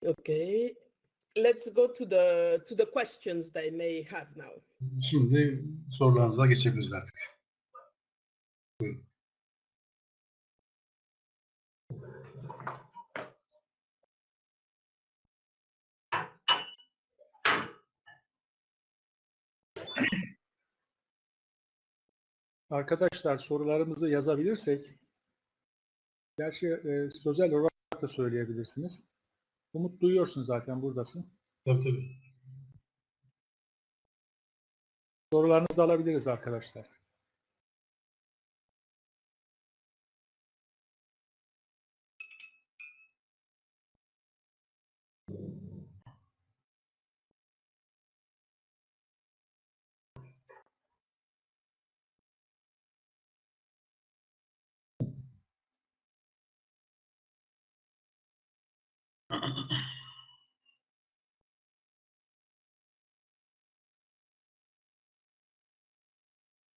Okay, let's go to the questions they may have now. Şimdi sorularınıza geçebiliriz artık. Buyurun. Arkadaşlar sorularımızı yazabilirsek, gerçi sözel olarak da söyleyebilirsiniz. Umut, duyuyorsun zaten, buradasın. Tabii. Sorularınızı alabiliriz arkadaşlar.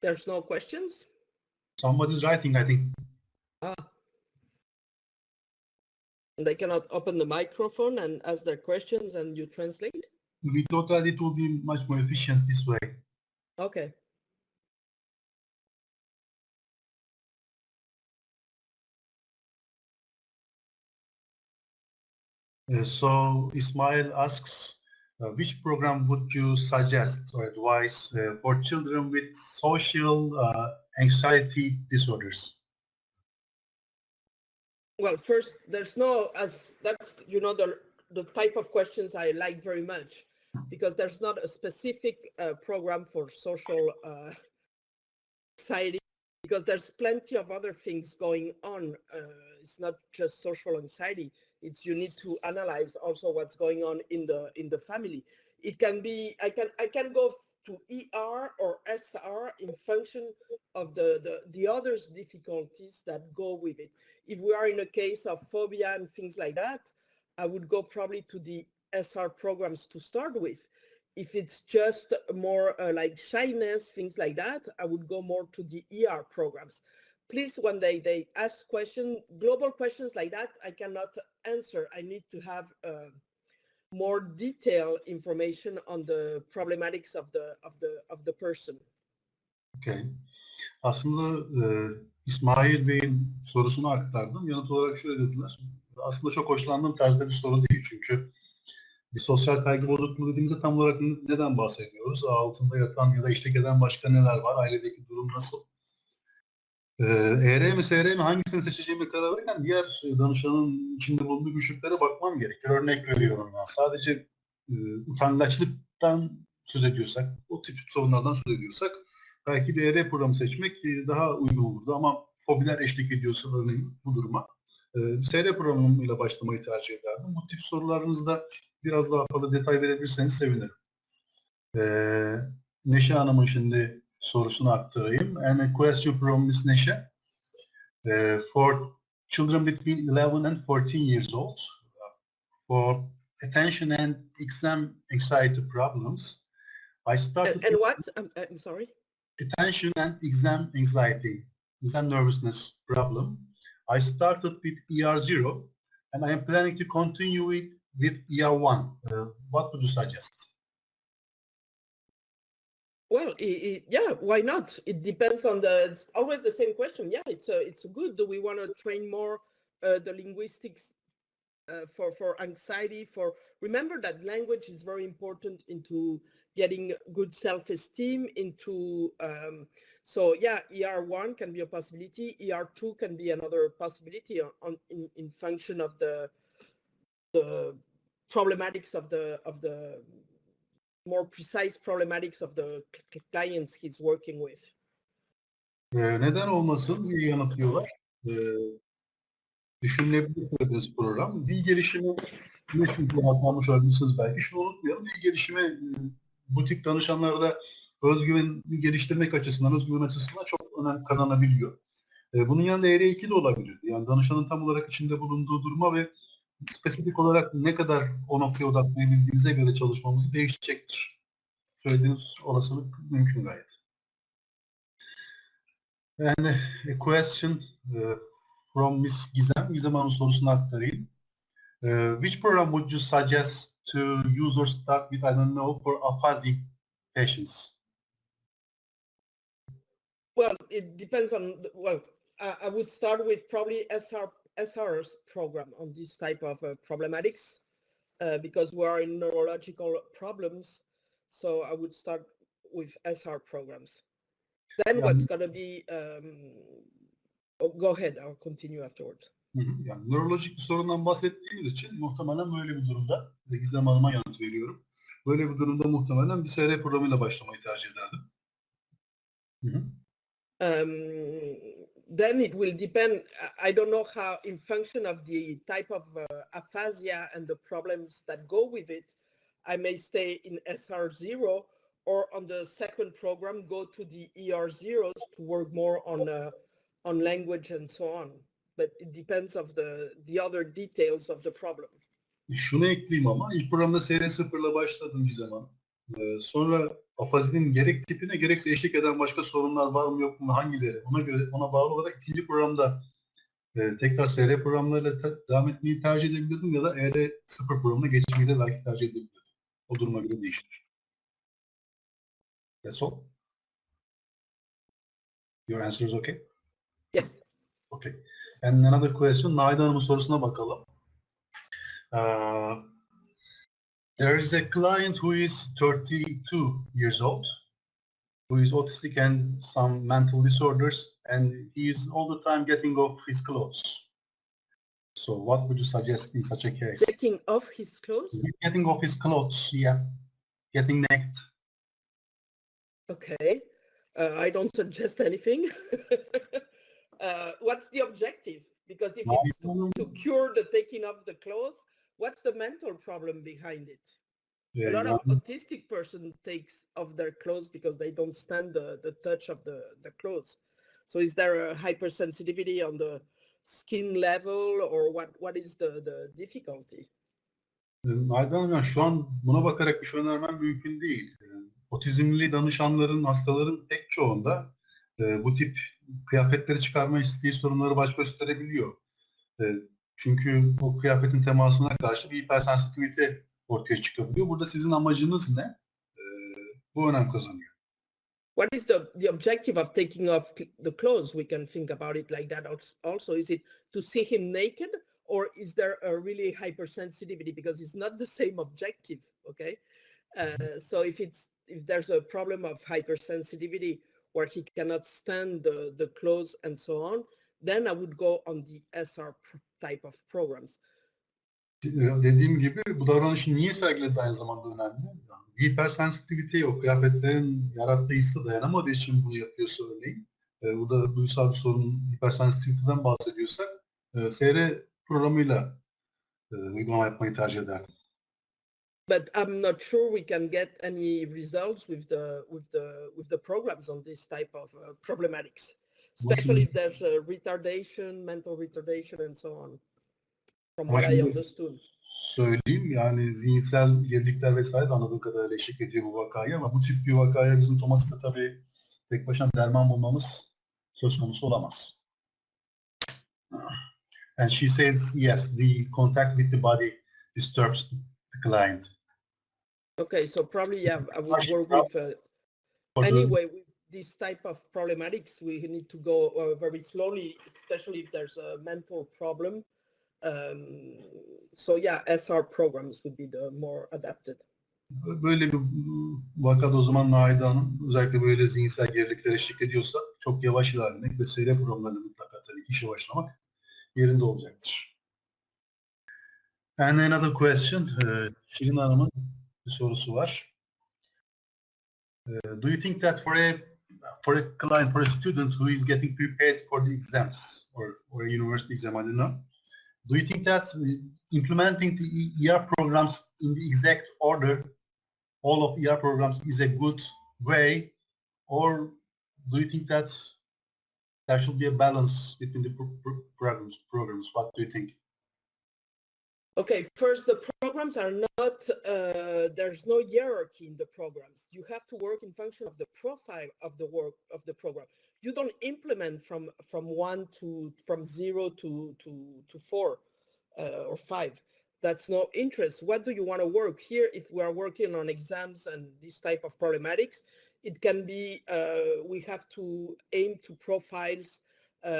There's no questions? Somebody's writing, I think. They cannot open the microphone and ask their questions and you translate? We thought that it will be much more efficient this way. Okay. So Ismail asks, which program would you suggest or advise for children with social anxiety disorders? Well, first, there's no, that's, the type of questions I like very much, because there's not a specific program for social anxiety, because there's plenty of other things going on. It's not just social anxiety. It's, you need to analyze also what's going on in the family. It can be, I can go to ER or SR in function of the other difficulties that go with it. If we are in a case of phobia and things like that, I would go probably to the SR programs to start with. If it's just more like shyness, things like that, I would go more to the ER programs. Please, when they ask questions, global questions like that, I cannot answer. I need to have more detailed information on the problematics of the person. Okay. Aslında İsmail Bey'in sorusunu aktardım. Yanıt olarak şöyle dediler. Aslında çok hoşlandığım tarzda bir soru değil, çünkü bir sosyal kaygı bozukluğu dediğimizde tam olarak neden bahsediyoruz? Altında yatan ya da eşlik eden başka neler var? Ailedeki durum nasıl? ER mi, SR mi, hangisini seçeceğime karar verirken diğer danışanın içinde bulunduğu güçlüklere bakmam gerekir. Örnek veriyorum ben. Sadece utangaçlıktan söz ediyorsak, o tip sorunlardan söz ediyorsak belki bir ER programı seçmek daha uygun olurdu, ama fobiler eşlik ediyorsa örneğin bu duruma SR programıyla başlamayı tercih ederdim. Bu tip sorularınızda biraz daha fazla detay verebilirseniz sevinirim. Neşe Hanım'ın şimdi sorusunu aktarayım. And a question from Ms. Neşe. For children between 11 and 14 years old, for attention and exam anxiety problems, I started... And what? I'm sorry? Attention and exam anxiety, exam nervousness problem. I started with ER0 and I am planning to continue with ER1. What would you suggest? Well, yeah, why not? It depends on it's always the same question. Yeah, it's good. Do we want to train more the linguistics for anxiety? Remember that language is very important into getting good self-esteem, into so yeah, ER1 can be a possibility. ER2 can be another possibility in function of the problematics of the more precise problematics of the clients he's working with. Neden olmasın diye yanıtlıyorlar. Düşünülebilir bir program. Dil gelişimi ne çünkü anlatmamış olabilirsiniz belki. Şunu unutmayalım. Dil gelişimi bu tip danışanlarda özgüveni geliştirmek açısından, özgüven açısından çok önem kazanabiliyor. Bunun yanında ER2 de olabilir. Yani danışanın tam olarak içinde bulunduğu duruma ve spesifik olarak ne kadar o noktaya odaklayabildiğimize göre çalışmamız değişecektir. Söylediğiniz olasılık mümkün gayet. And a question from Miss Gizem. Gizem Hanım sorusunu aktarayım. Which program would you suggest to users start with, I don't know, for aphasia patients? Well, it depends on, I would start with probably SR's program on this type of problematics because we are in neurological problems. So I would start with SR programs. Then what's going to be, go ahead, I'll continue afterwards. Yani nörolojik bir sorundan bahsettiğimiz için muhtemelen böyle bir durumda, Gizem Hanım'a yanıt veriyorum. Böyle bir durumda muhtemelen bir SR programıyla başlamayı tercih ederdim. Then it will depend, I don't know how, in function of the type of aphasia and the problems that go with it, I may stay in SR0 or on the second program go to the ER0s to work more on language and so on. But it depends of the other details of the problem. Şunu ekleyeyim ama ilk programda SR0'la başladım bir zaman. Sonra afazinin gerek tipine gerekse eşlik eden başka sorunlar var mı yok mu hangileri ona bağlı olarak ikinci programda tekrar SR programlarıyla devam etmeyi tercih edebilirdim ya da ER0 programına geçmeyi de belki tercih edebilirdim. O duruma göre değişir. That's all. Your answer is okay? Yes. Okay. And another question, Naide Hanım'ın sorusuna bakalım. There is a client who is 32 years old, who is autistic and some mental disorders, and he is all the time getting off his clothes. So what would you suggest in such a case? Taking off his clothes? Getting off his clothes, yeah. Getting naked. Okay. I don't suggest anything. What's the objective? Because if it's to cure the taking off the clothes, what's the mental problem behind it? A lot of autistic person takes off their clothes because they don't stand the touch of the clothes. So is there a hypersensitivity on the skin level or what is the difficulty? Naide Hanım, şu an buna bakarak bir şey önermem mümkün değil. Otizmli danışanların, hastaların pek çoğunda bu tip kıyafetleri çıkarma isteği sorunları baş gösterebiliyor. Çünkü o kıyafetin temasına karşı bir hipersensitivite ortaya çıkabiliyor. Burada sizin amacınız ne? Bu önem kazanıyor. What is the objective of taking off the clothes? We can think about it like that also. Is it to see him naked or is there a really hypersensitivity? Because it's not the same objective, okay? So if there's a problem of hypersensitivity where he cannot stand the clothes and so on, then I would go on the SR type of programs. Dediğim gibi bu davranışı niye sergiledi aynı zamanda önemli. Yani hipersensitivite o kıyafetlerin yarattığı hisse dayanamadığı için bunu yapıyorsa örneğin. Burada duysal bir sorun hipersensitiviteden bahsediyorsak SR programıyla uygulama yapmayı tercih ederdim. But I'm not sure we can get any results with the programs on this type of problematics, especially if there's a retardation, mental retardation, and so on. From what I understood. Söyleyeyim yani zihinsel gerilikler vesaire de anladığım kadarıyla eşlik ediyor bu vakaya ama bu tip bir vakaya bizim Tomatis'te tabii tek başına derman bulmamız söz konusu olamaz. And she says yes, the contact with the body disturbs the client. Okay, so probably yeah, I would work with anyway with this type of problematics. We need to go very slowly, especially if there's a mental problem. So yeah, SR programs would be the more adapted. Böyle bir vakada o zaman Naide Hanım özellikle böyle zihinsel geriliklere eşlik ediyorsa çok yavaş ilerlemek ve SR programlarını mutlaka tabii ki işe başlamak yerinde olacaktır. And another question, Şirin Hanım'ın bir sorusu var. Do you think that for a client, for a student who is getting prepared for the exams or a university exam, I don't know, do you think that implementing the ER programs in the exact order, all of ER programs, is a good way, or do you think that there should be a balance between the programs? What do you think? Okay, first, the programs are not, there's no hierarchy in the programs. You have to work in function of the profile of the work of the program. You don't implement from 0 to 4 or 5. that's no interest. What do you want to work here? If we are working on exams and this type of problematics, it can be, we have to aim to profiles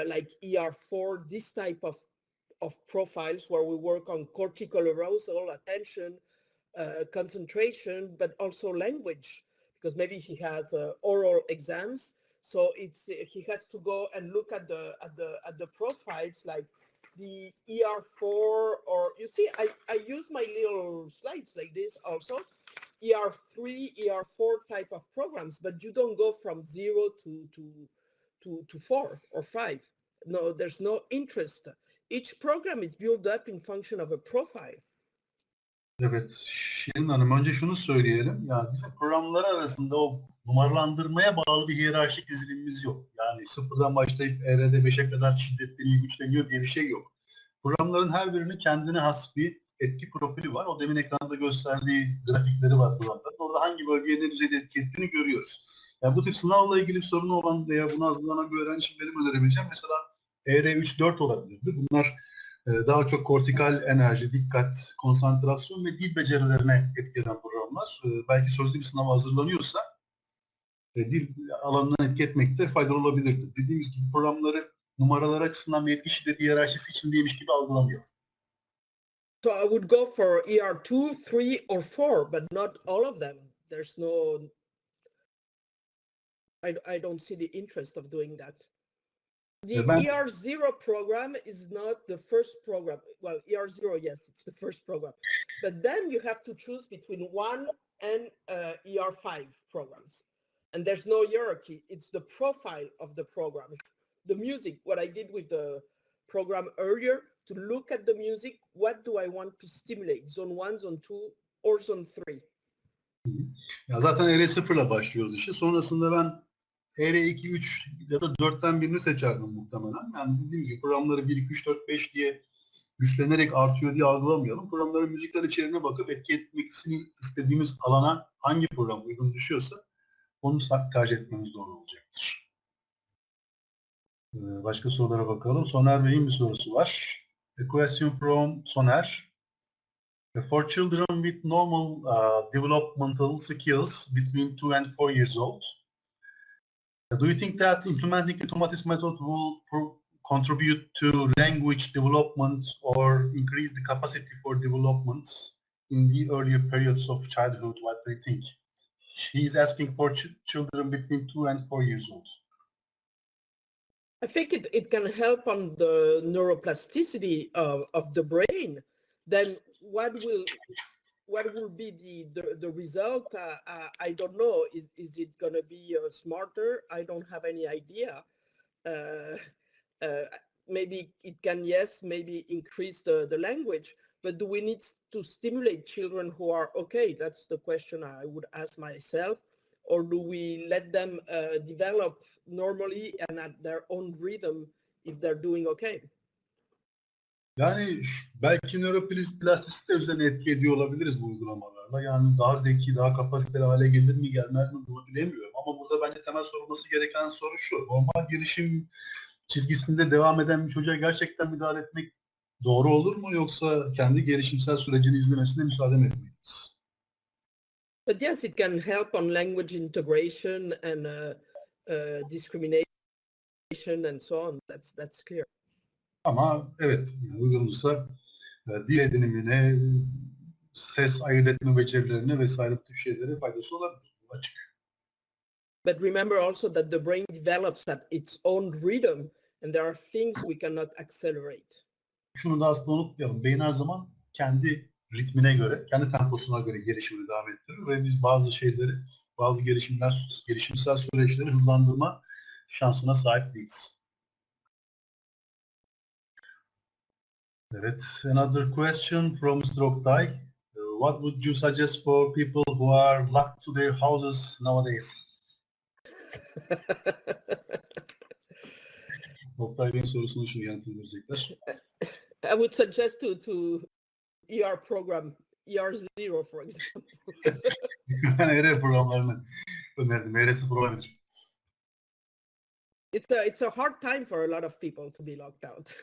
like ER4, this type of profiles where we work on cortical arousal, attention, concentration, but also language, because maybe he has oral exams. So it's he has to go and look at the profiles like the ER4, or you see, I use my little slides like this also, ER3, ER4 type of programs, but you don't go from 0 to 4 or 5. No, there's no interest. Each program is built up in function of a profile. Evet, Şirin Hanım, önce şunu söyleyelim. Yani bizim programlar arasında o numaralandırmaya bağlı bir hiyerarşik dizilimimiz yok. Yani sıfırdan başlayıp ER'de 5'e kadar şiddetleniyor, güçleniyor diye bir şey yok. Programların her birinin kendine has bir etki profili var. O demin ekranda gösterdiği grafikleri var programların. Orada hangi bölgeye ne düzeyde etki ettiğini görüyoruz. Yani bu tip sınavla ilgili bir sorunu olan veya buna hazırlanan bir öğrenci için benim önerebileceğim mesela ER3-4 olabilirdi. Bunlar daha çok kortikal enerji, dikkat, konsantrasyon ve dil becerilerine etkilen programlar. Belki sözlü bir sınava hazırlanıyorsa dil alanına etki etmekte faydalı olabilirdi. Dediğimiz gibi programları numaralar açısından bir etki şiddeti hiyerarşisi içindeymiş gibi algılamıyor. So I would go for ER2, 3, or 4, but not all of them. There's no, I don't see the interest of doing that. The ER0 program is not the first program. Well, ER0, yes, it's the first program. But then you have to choose between 1 and ER5 programs. And there's no hierarchy. It's the profile of the program. The music, what I did with the program earlier, to look at the music, what do I want to stimulate? Zone 1, Zone 2, or Zone 3? Ya zaten ER0'la başlıyoruz işe. Sonrasında ben ER2, 3 ya da 4'ten birini seçerdim muhtemelen. Yani dediğimiz gibi programları 1, 2, 3, 4, 5 diye güçlenerek artıyor diye algılamayalım. Programların müzikal içeriğine bakıp etki etmesini istediğimiz alana hangi program uygun düşüyorsa onu tercih etmemiz doğru olacaktır. Başka sorulara bakalım. Soner Bey'in bir sorusu var. A question from Soner. For children with normal developmental skills between 2 and 4 years old, do you think that implementing the Tomatis method will contribute to language development or increase the capacity for development in the earlier periods of childhood? What do you think? He is asking for children between 2 and 4 years old. I think it can help on the neuroplasticity of the brain. Then what will be the result? I don't know. Is it going to be smarter? I don't have any idea. Maybe it can, yes, maybe increase the language. But do we need to stimulate children who are okay? That's the question I would ask myself. Or do we let them develop normally and at their own rhythm if they're doing okay? Yani belki nöroplastisite üzerine etki ediyor olabiliriz bu uygulamalarla. Yani daha zeki, daha kapasiteli hale gelir mi gelmez mi bunu bilemiyorum. Ama burada bence temel sorulması gereken soru şu. Normal gelişim çizgisinde devam eden bir çocuğa gerçekten müdahale etmek doğru olur mu? Yoksa kendi gelişimsel sürecini izlemesine müsaade mi etmeliyiz? But yes, it can help on language integration and discrimination and so on. That's clear. Ama evet, uygulanırsa dil edinimine, ses ayırt etme becerilerine vesaire bu tür şeylere faydası olabilir. Açık. But remember also that the brain develops at its own rhythm and there are things we cannot accelerate. Şunu da aslında unutmayalım. Beyin her zaman kendi ritmine göre, kendi temposuna göre gelişimini devam ettirir ve biz bazı şeyleri, bazı gelişimsel süreçleri hızlandırma şansına sahip değiliz. Evet, another question from Mr. Oktay. What would you suggest for people who are locked to their houses nowadays? Oktay Bey'in sorusunu şimdi yanıtını verecekler. I would suggest to ER program, ER0 for example. ER programlarını önerdim. ER0 olabilir. It's a hard time for a lot of people to be locked out.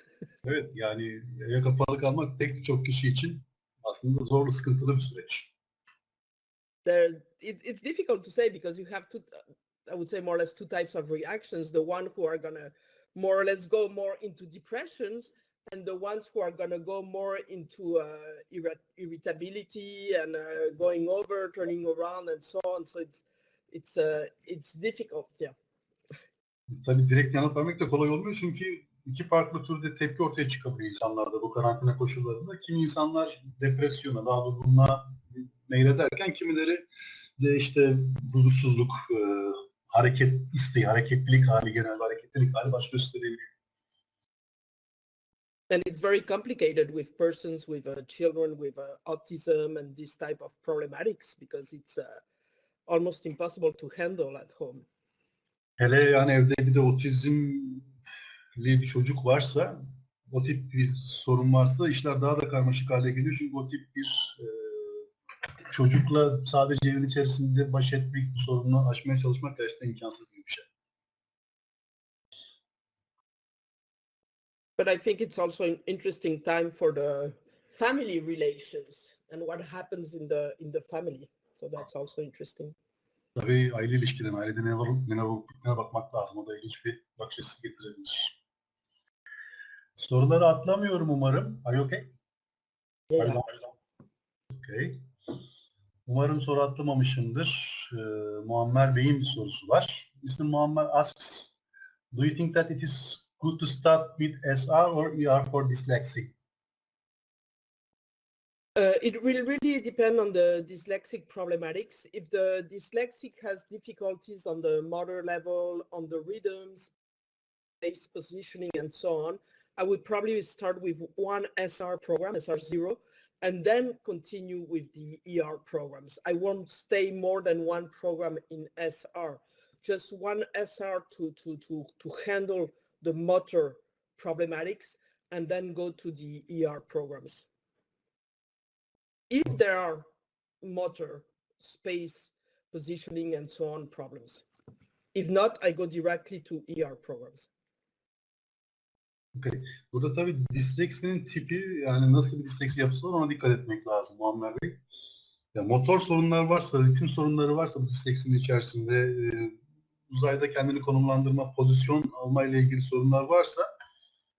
Evet, yani eve kapalı kalmak pek çok kişi için Aslında zorlu, sıkıntılı bir süreç. It's difficult to say because you have I would say more or less two types of reactions. The one who are gonna more or less go more into depressions, and the ones who are gonna go more into irritability and going over, turning around, and so on. So it's difficult, yeah. Tabii direkt yanıt vermek de kolay olmuyor çünkü iki farklı türde tepki ortaya çıkabiliyor insanlarda bu karantina koşullarında. Kimi insanlar depresyona, daha durgunluğa meylederken kimileri de işte huzursuzluk, hareket isteği, hareketlilik hali, genel bir hareketlilik hali baş gösterebiliyor. And it's very complicated with persons with children with autism and this type of problematics because it's almost impossible to handle at home. Hele yani evde bir de otizmli bir çocuk varsa, o tip bir sorun varsa işler daha da karmaşık hale geliyor. Çünkü o tip bir çocukla sadece evin içerisinde baş etmek, bu sorunu aşmaya çalışmak gerçekten imkansız bir şey. But I think it's also an interesting time for the family relations and what happens in the family. So that's also interesting. Tabii aile ilişkilerine, ailede ne olup bittiğine bakmak lazım. O da ilginç bir bakış açısı getirebilir. Soruları atlamıyorum umarım. Are you okay? Yeah. Okay. Umarım soru atlamamışımdır. Muammer Bey'in bir sorusu var. Mr. Muammer asks, do you think that it is good to start with SR or ER for dyslexia? It will really depend on the dyslexic problematics. If the dyslexic has difficulties on the motor level, on the rhythms, space positioning, and so on, I would probably start with one SR program, SR0, and then continue with the ER programs. I won't stay more than one program in SR. Just one SR to handle the motor problematics, and then go to the ER programs. If there are motor, space, positioning, and so on problems. If not, I go directly to ER programs. Okay. Burada tabii disleksinin tipi, yani nasıl bir disleksi yapısı var ona dikkat etmek lazım Muammer Bey. Ya, motor sorunlar varsa, ritim sorunları varsa bu disleksinin içerisinde, uzayda kendini konumlandırma, pozisyon alma ile ilgili sorunlar varsa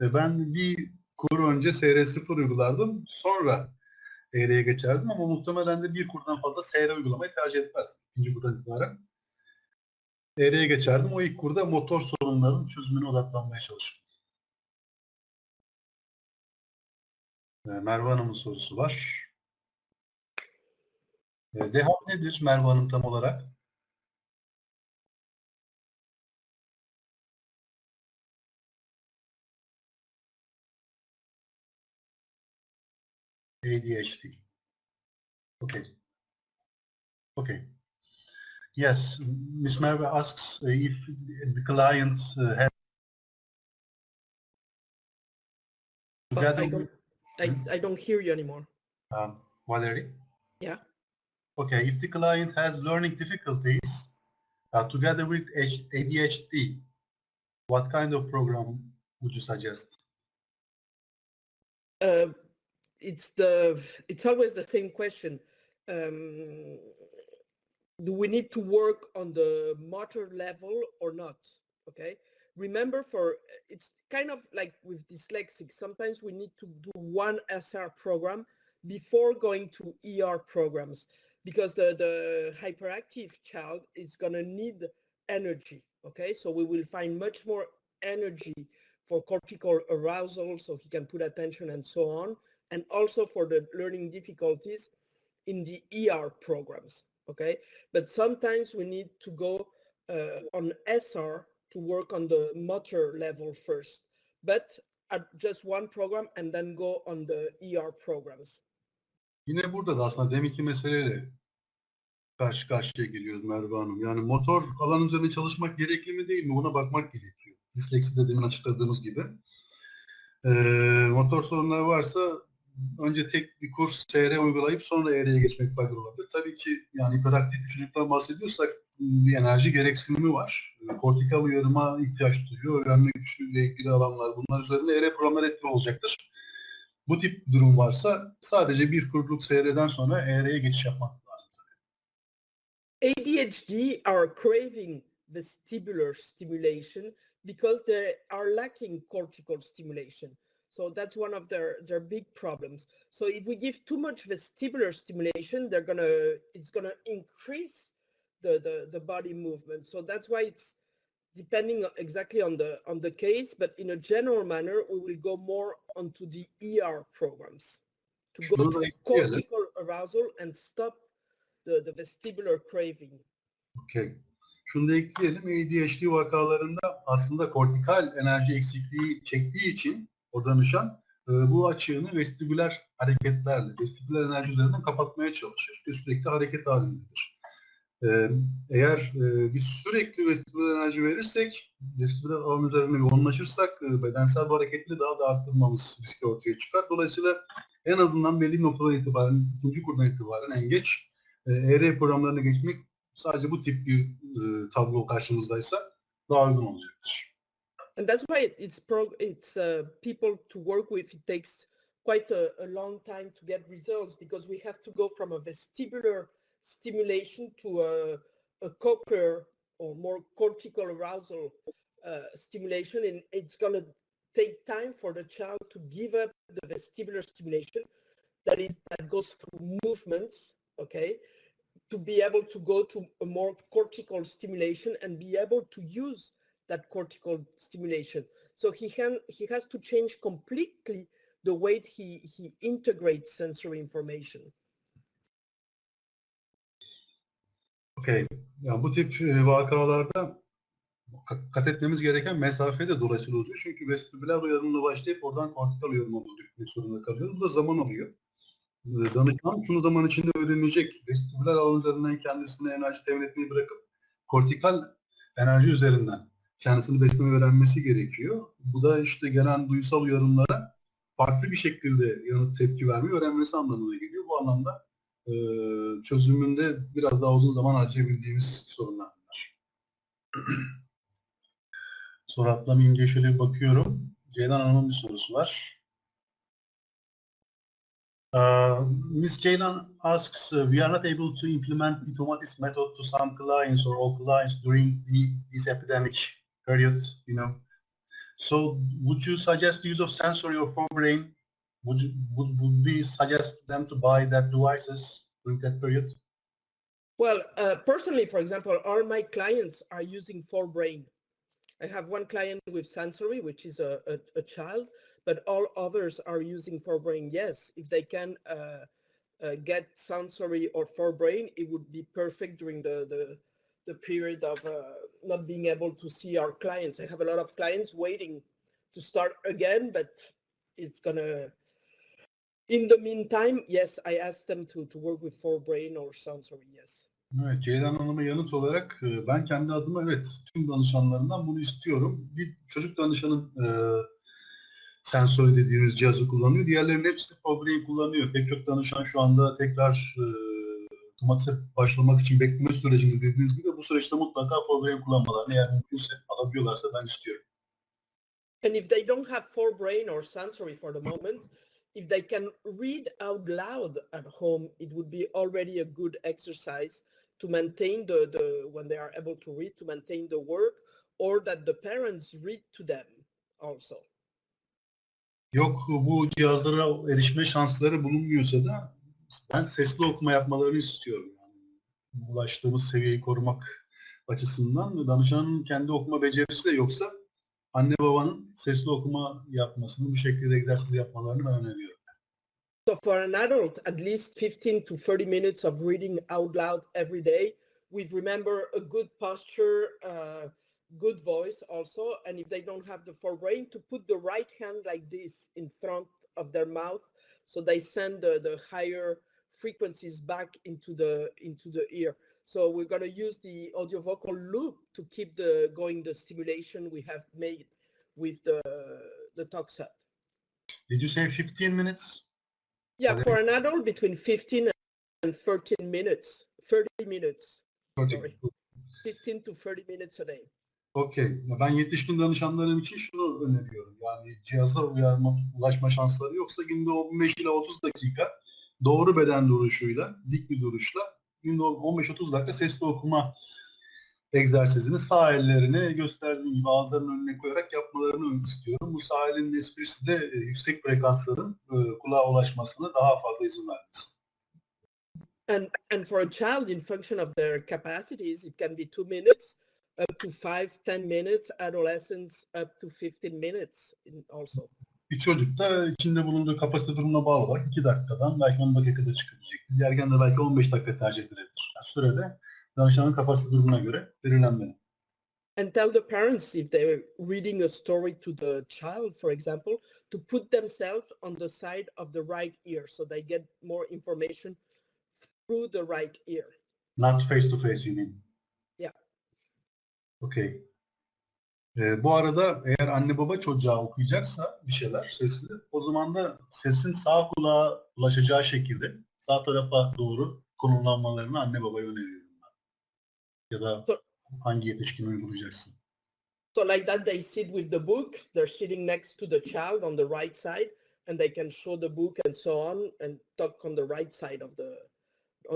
ben bir kur önce SR0 uygulardım. Sonra ER'ye geçerdim ama muhtemelen de bir kurdan fazla SR uygulamayı tercih etmezdim. İkinci kurdan itibaren ER'ye geçerdim. O ilk kurda motor sorunların çözümüne odaklanmaya çalışırdım. Merve Hanım'ın sorusu var. DEHAP nedir Merve Hanım tam olarak? ADHD. Okay. Okay. Yes, Ms. Merve asks if the client has together. I don't hear you anymore. Valerie? Yeah. Okay, if the client has learning difficulties together with ADHD, what kind of program would you suggest? It's always the same question. Do we need to work on the motor level or not? Okay. Remember, it's kind of like with dyslexic. Sometimes we need to do one SR program before going to ER programs because the hyperactive child is going to need energy. Okay. So we will find much more energy for cortical arousal so he can put attention and so on. And also for the learning difficulties in the ER programs. Okay. But sometimes we need to go on SR to work on the motor level first, but at just one program and then go on the ER programs. Yine burada da aslında deminki meseleyle karşı karşıya geliyoruz Merve Hanım. Yani motor alan üzerine çalışmak gerekli mi değil mi? Buna bakmak gerekiyor. Disleksi de demin açıkladığımız gibi. Motor sorunları varsa önce tek bir kurs SR uygulayıp sonra ER'ye geçmek faydalı olabilir. Tabii ki yani hiperaktif bir çocuktan bahsediyorsak bir enerji gereksinimi var. Kortikal uyarıma ihtiyaç duyuyor. Öğrenme güçlüğüyle ilgili alanlar. Bunlar üzerinde ER programları etkili olacaktır. Bu tip durum varsa sadece bir kuruluk seyreden sonra ER'ye geçiş yapmak lazım. ADHD are craving vestibular stimulation because they are lacking cortical stimulation. So that's one of their big problems. So if we give too much vestibular stimulation, it's gonna increase the body movement. So that's why it's depending exactly on the case, but in a general manner, we will go more onto the ER programs to go Şunu to da ekleyelim. cortical arousal and stop the vestibular craving. Okay. Şunu da ekleyelim. ADHD vakalarında aslında kortikal enerji eksikliği çektiği için o danışan bu açığını vestibüler hareketlerle, vestibüler enerji üzerinden kapatmaya çalışır ve sürekli hareket halindedir. Eğer biz sürekli vestibüler enerji verirsek, vestibüler alan üzerine yoğunlaşırsak bedensel bu hareketli daha da arttırmamız riski ortaya çıkar. Dolayısıyla en azından belli noktadan itibaren, ikinci kurdan itibaren en geç ER programlarına geçmek sadece bu tip bir tablo karşımızdaysa daha uygun olacaktır. And that's why it's people to work with. It takes quite a long time to get results because we have to go from a vestibular stimulation to a cochlear or more cortical arousal stimulation, and it's going to take time for the child to give up the vestibular stimulation that goes through movements, okay, to be able to go to a more cortical stimulation and be able to use that cortical stimulation. So he has to change completely the way he integrates sensory information. Okay. Yani bu tip vakalarda kat etmemiz gereken mesafe de dolayısıyla uzuyor. Çünkü vestibüler uyarımla başlayıp oradan kortikal uyarıma dönmek zorunda kalıyoruz. Bu da zaman alıyor. Danışman şunu zaman içinde öğrenecek. Vestibüler alan üzerinden kendisine enerji temin etmeyi bırakıp kortikal enerji üzerinden kendisini beslemeyi öğrenmesi gerekiyor. Bu da işte gelen duysal uyarımlara farklı bir şekilde yanıt tepki vermeyi öğrenmesi anlamına geliyor. Bu anlamda çözümünde biraz daha uzun zaman harcayabildiğimiz sorunlar var. Soru atlamayayım diye şöyle bir bakıyorum. Ceylan Hanım'ın bir sorusu var. Ms. Ceylan asks, we are not able to implement the Tomatis method to some clients or all clients during this epidemic period, you know. So would you suggest use of sensory or forebrain? Would we suggest them to buy that devices during that period? Well, personally, for example, all my clients are using forebrain. I have one client with sensory, which is a child, but all others are using forebrain. Yes, if they can get sensory or forebrain, it would be perfect during the period of not being able to see our clients. I have a lot of clients waiting to start again, but it's gonna. In the meantime, yes, I asked them to work with forebrain or sensory. Yes. Evet, Ceylan Hanım'a yanıt olarak ben kendi adıma evet tüm danışanlarımdan bunu istiyorum. Bir çocuk danışanın sensörü dediğimiz cihazı kullanıyor. Diğerlerinin hepsi forebrain kullanıyor. Pek çok danışan şu anda tekrar Tomatis'e başlamak için bekleme sürecinde dediğiniz gibi bu süreçte mutlaka forebrain kullanmalarını eğer mümkünse alabiliyorlarsa ben istiyorum. And if they don't have forebrain or sensory for the moment, if they can read out loud at home, it would be already a good exercise to maintain when they are able to read, to maintain the work, or that the parents read to them also. Yok bu cihazlara erişme şansları bulunmuyorsa da ben sesli okuma yapmalarını istiyorum. Yani ulaştığımız seviyeyi korumak açısından danışanın kendi okuma becerisi de yoksa anne babanın sesli okuma yapmasını, bu şekilde egzersiz yapmalarını ben öneriyorum. So for an adult, at least 15 to 30 minutes of reading out loud every day. We remember a good posture, good voice also. And if they don't have the forebrain, to put the right hand like this in front of their mouth, so they send the higher frequencies back into the ear. So we're going to use the audio vocal loop to keep the stimulation we have made with the talk set. Did you say 15 minutes? Yeah, for an adult, between 15 and 13 minutes. 30 minutes. 30. Sorry. 15 to 30 minutes a day. Okey. Ben yetişkin danışanlarım için şunu öneriyorum. Yani cihaza ulaşma şansları yoksa günde 15 ila 30 dakika doğru beden duruşuyla, dik bir duruşla günde 15-30 dakika sesli okuma egzersizini sağ ellerini gösterdiğim gibi ağızlarının önüne koyarak yapmalarını istiyorum. Bu sağ elinin esprisi de yüksek frekansların kulağa ulaşmasına daha fazla izin vermesi. And for a child, in function of their capacities, it can be 2 minutes up to 5-10 minutes, adolescents up to 15 minutes also. Bir çocuk da içinde bulunduğu kapasite durumuna bağlı olarak 2 dakikadan belki 10 dakikada çıkabilecek. Bir ergen de belki 15 dakika tercih edilebilir. Yani sürede danışanın kapasite durumuna göre belirlenmeli. And tell the parents, if they're reading a story to the child, for example, to put themselves on the side of the right ear so they get more information through the right ear. Not face to face you mean? Yeah. Okay. Bu arada eğer anne baba çocuğa okuyacaksa bir şeyler sesli, o zaman da sesin sağ kulağa ulaşacağı şekilde sağ tarafa doğru konumlanmalarını anne babaya öneriyorum ben. Ya da hangi yetişkin uygulayacaksın? So like that, they sit with the book, they're sitting next to the child on the right side, and they can show the book and so on, and talk on the right side of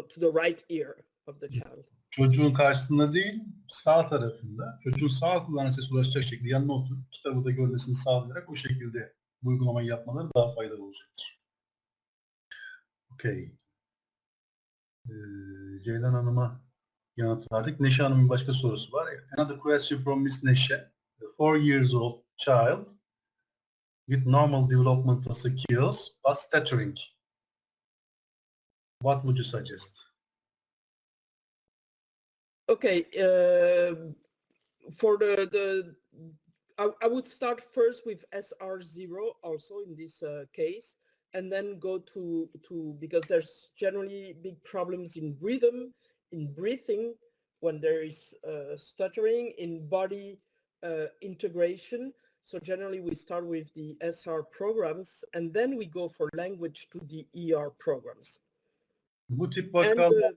to the right ear of the child. Çocuğun karşısında değil, sağ tarafında, çocuğun sağ kulağına ses ulaşacak şekilde yanına oturup kitabı da görmesini sağlayarak o şekilde bu uygulamayı yapmaları daha faydalı olacaktır. Okay. Ceylan Hanım'a yanıt verdik. Neşe Hanım'ın başka sorusu var. Another question from Miss Neşe. A 4 years old child with normal developmental skills but stuttering. What would you suggest? Okay, for I would start first with SR0 also in this case, and then go to because there's generally big problems in rhythm, in breathing, when there is stuttering, in body integration. So generally we start with the SR programs, and then we go for language to the ER programs. Bu tip vakalar...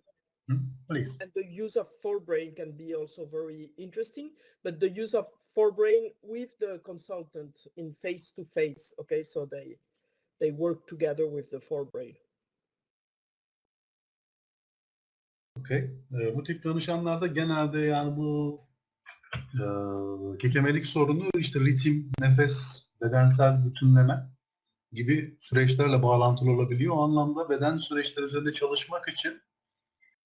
Please. And the use of forebrain can be also very interesting, but the use of forebrain with the consultant in face-to-face, okay, so they work together with the forebrain. Okay. Bu tip danışanlarda genelde yani bu kekemelik sorunu işte ritim, nefes, bedensel bütünleme gibi süreçlerle bağlantılı olabiliyor. O anlamda beden süreçleri üzerinde çalışmak için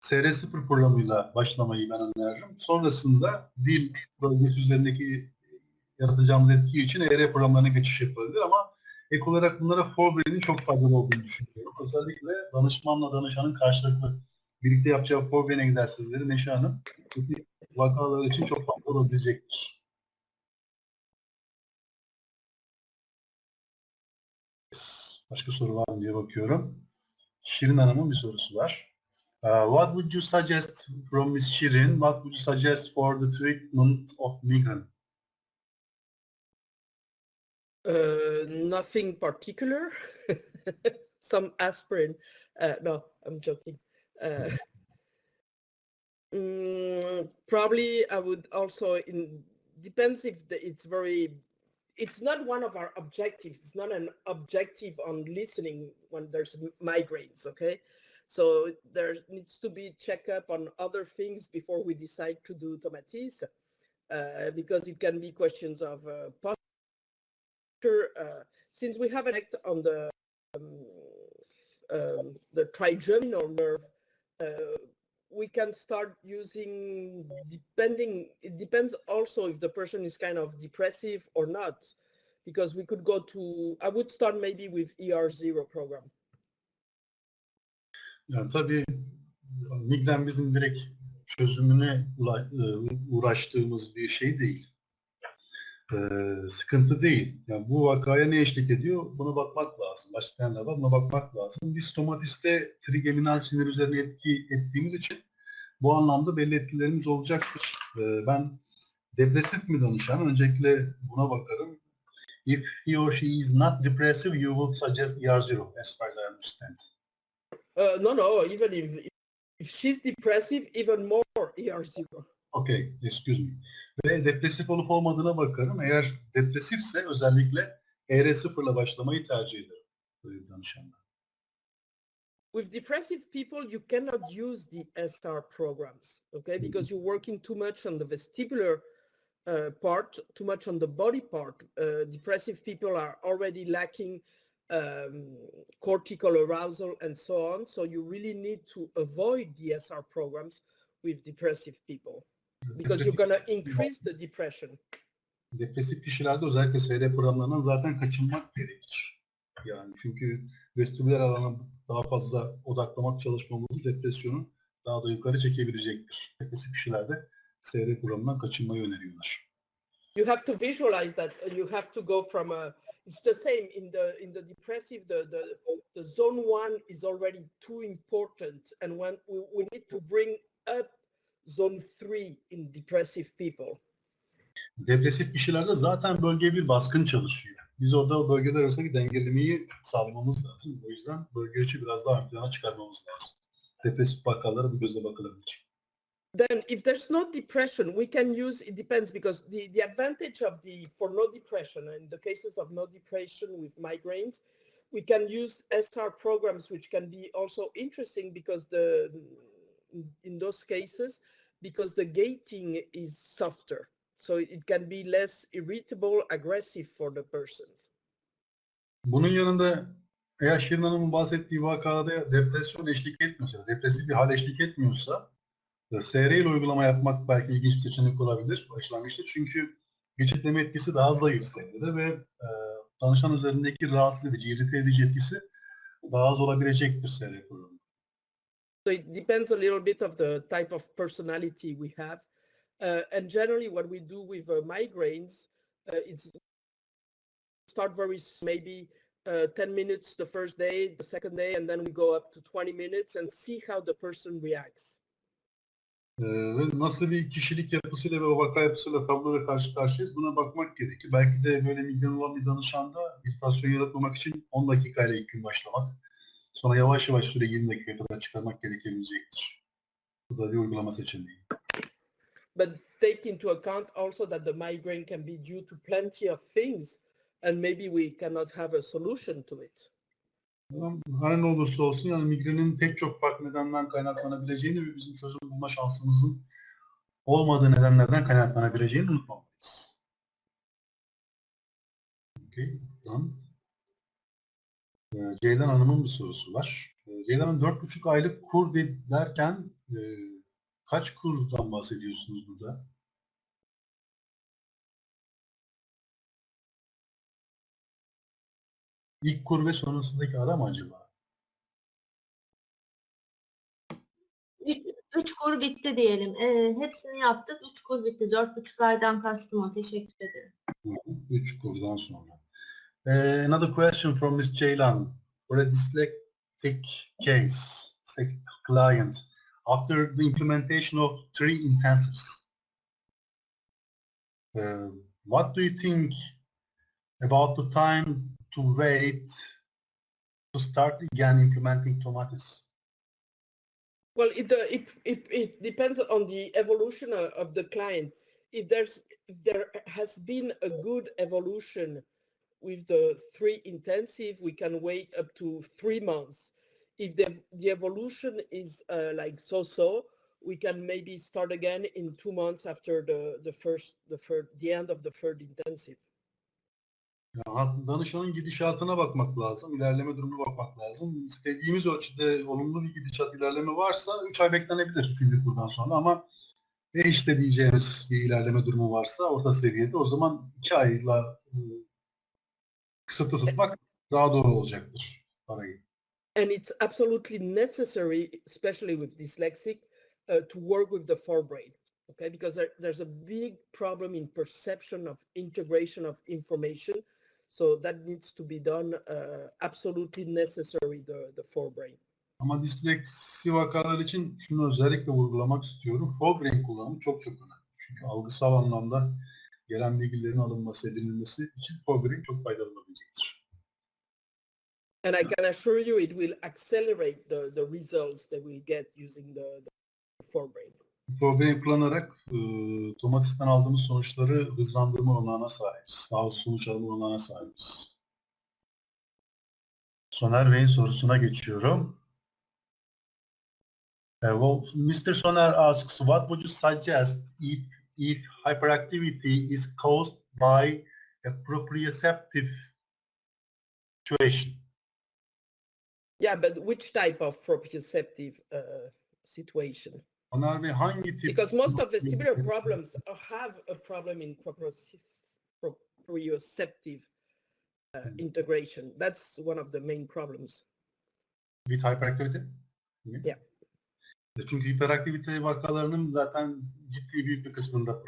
SR0 programıyla başlamayı ben öneririm. Sonrasında dil bölgesi üzerindeki yaratacağımız etki için ER programlarına geçiş yapılabilir ama ek olarak bunlara forebrain'in çok faydalı olduğunu düşünüyorum. Özellikle danışmanla danışanın karşılıklı birlikte yapacağı forebrain egzersizleri Neşe Hanım vakalar için çok faydalı olabilecektir. Başka soru var mı diye bakıyorum. Şirin Hanım'ın bir sorusu var. What would you suggest from Miss Shirin? What would you suggest for the treatment of migraine? Nothing particular. Some aspirin. No, I'm joking. Probably I would also, depends if it's not one of our objectives. It's not an objective on listening when there's migraines, okay? So there needs to be checkup on other things before we decide to do Tomatis, because it can be questions of posture. Since we have an effect on the trigeminal nerve, we can start using, it depends also if the person is kind of depressive or not, because we could go to, I would start maybe with ER0 program. Yani tabii migren bizim direkt çözümüne uğraştığımız bir şey değil. Sıkıntı değil. Yani bu vakaya ne eşlik ediyor? Buna bakmak lazım. Başka neler var? Buna bakmak lazım. Biz Tomatis'te trigeminal sinir üzerine etki ettiğimiz için bu anlamda belli etkilerimiz olacaktır. Ben depresif mi danışan? Öncelikle buna bakarım. If he or she is not depressive, you would suggest ER0, as far as I understand. No, even if she's depressive, even more ER0. Okay, excuse me. Ve depresif olup olmadığına bakarım. Eğer depresifse özellikle ER0 ile başlamayı tercih ederim. Böyle bir danışanla. With depressive people, you cannot use the SR programs, okay? Because you're working too much on the vestibular part, too much on the body part. Depressive people are already lacking cortical arousal and so on. So you really need to avoid the SR programs with depressive people because you're going to increase the depression. Depresif kişilerde özellikle SR programlarından zaten kaçınmak gerekir. Yani çünkü vestibüler alana daha fazla odaklamak çalışmamızı depresyonu daha da yukarı çekebilecektir. Depresif kişilerde SR programından kaçınmayı öneriyorlar. You have to visualize that you have to go from it's the same in the depressive, the zone 1 is already too important, and when we need to bring up zone 3 in depressive people. Depresif kişilerde zaten bölge bir baskın çalışıyor. Biz orada o bölgeler arasındaki dengelemeyi sağlamamız lazım. O yüzden bölge içi biraz daha ön plana çıkarmamız lazım. Depresif vakalara bu gözle bakılabilir. Then if there's no depression, we can use, it depends, because the advantage of for no depression, in the cases of no depression with migraines, we can use SR programs, which can be also interesting because in those cases, because the gating is softer. So it can be less irritable, aggressive for the persons. Bunun yanında eğer Şirin Hanım'ın bahsettiği vakada depresyon eşlik etmiyorsa, depresif bir hal eşlik etmiyorsa SR ile uygulama yapmak belki ilginç bir seçenek olabilir başlangıçta. Çünkü geçitleme etkisi daha zayıf SR'de ve danışan üzerindeki rahatsız edici, irite edici etkisi daha az olabilecektir SR programı. So it depends a little bit of the type of personality we have. And generally what we do with migraines, it's start maybe 10 minutes the first day, the second day, and then we go up to 20 minutes and see how the person reacts. Nasıl bir kişilik yapısıyla ve o vaka yapısıyla tabloya karşı karşıyayız buna bakmak gerekir. Belki de böyle migren olan bir danışanda irritasyon yaratmamak için 10 dakikayla ilk gün başlamak. Sonra yavaş yavaş süre 20 dakikaya kadar çıkarmak gerekebilecektir. Bu da bir uygulama seçeneği. But take into account also that the migraine can be due to plenty of things and maybe we cannot have a solution to it. Her ne olursa olsun yani migrenin pek çok farklı nedenden kaynaklanabileceğini ve bizim çözüm bulma şansımızın olmadığı nedenlerden kaynaklanabileceğini unutmamalıyız. Okay, done. Ceylan Hanım'ın bir sorusu var. Ceylan Hanım 4,5 aylık kur derken kaç kurdan bahsediyorsunuz burada? İlk kur ve sonrasındaki ara mı acaba? 3 kur bitti diyelim. Hepsini yaptık. 3 kur bitti. 4,5 aydan kastım o. Teşekkür ederim. 3 kurdan sonra. Another question from Ms. Ceylan. For a dyslexic case, dyslexic client, after the implementation of 3 intensives, what do you think about the time to wait to start again implementing Tomatis? Well, it depends on the evolution of the client. If there has been a good evolution with the 3 intensive, we can wait up to 3 months. If the evolution is like so, we can maybe start again in 2 months after the end of the third intensive. Danışanın gidişatına bakmak lazım, ilerleme durumuna bakmak lazım. İstediğimiz ölçüde olumlu bir gidişat, ilerleme varsa 3 ay beklenebilir 3. kurdan sonra ama işte diyeceğimiz bir ilerleme durumu varsa orta seviyede o zaman 2 ayla kısıtlı tutmak daha doğru olacaktır parayı. And it's absolutely necessary, especially with dyslexic, to work with the forebrain, okay? Because there's a big problem in perception of integration of information. So that needs to be done, absolutely necessary, the forebrain. Ama disleksi vakalar için şunu özellikle vurgulamak istiyorum. Forebrain kullanımı çok önemli. Çünkü algısal anlamda gelen bilgilerin alınması, edinilmesi için forebrain çok faydalı olabilecektir. And I can assure you it will accelerate the results that we get using the forebrain. Programı kullanarak Tomatis'ten aldığımız sonuçları hızlandırma olanağına sahibiz. Daha hızlı sonuç alma olanağına sahibiz. Soner Bey'in sorusuna geçiyorum. Well, Mr. Soner asks, what would you suggest if hyperactivity is caused by a proprioceptive situation? Yeah, but which type of proprioceptive situation? Soner Bey hangi tip? Because most of vestibular problems have a problem in proprioceptive integration. That's one of the main problems. With hyperactivity? Yeah. Çünkü hiperaktivite vakalarının zaten ciddi büyük bir kısmında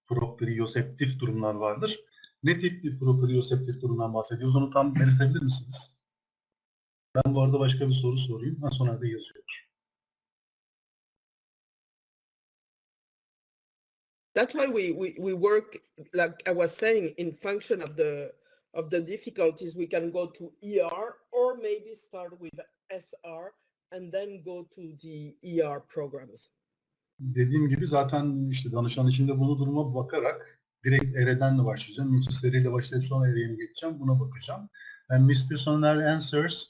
proprioseptif durumlar vardır. Ne tip bir proprioseptif durumdan bahsediyoruz? Onu tam belirtebilir misiniz? Ben bu arada başka bir soru sorayım. Sonra da yazıyor. That's why we work, like I was saying, in function of the difficulties. We can go to ER or maybe start with SR and then go to the ER programs. Dediğim gibi zaten işte danışan içinde bunu duruma bakarak direkt ER'den de başlayacağım. Multiseriyle başlayıp sonra ER'ye mi geçeceğim? Buna bakacağım. And Mr. Soner answers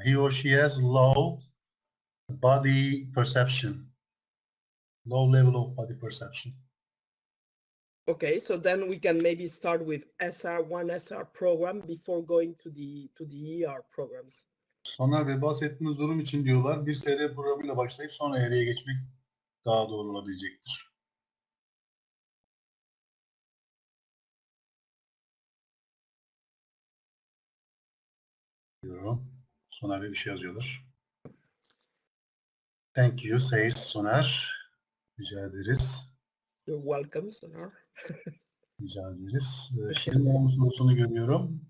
he or she has low body perception. Low level of body perception. Okay, so then we can maybe start with SR1 SR program before going to the ER programs. Soner Bey bahsettiğiniz durum için diyorlar bir SR programıyla başlayıp sonra ER'ye geçmek daha doğru olabilecektir. Diyorum. Soner Bey bir şey yazıyorlar. Thank you says Soner. Rica ederiz. You're welcome, Sonar. Rica ederiz. Şirin Hanım'ın sorusunu görüyorum.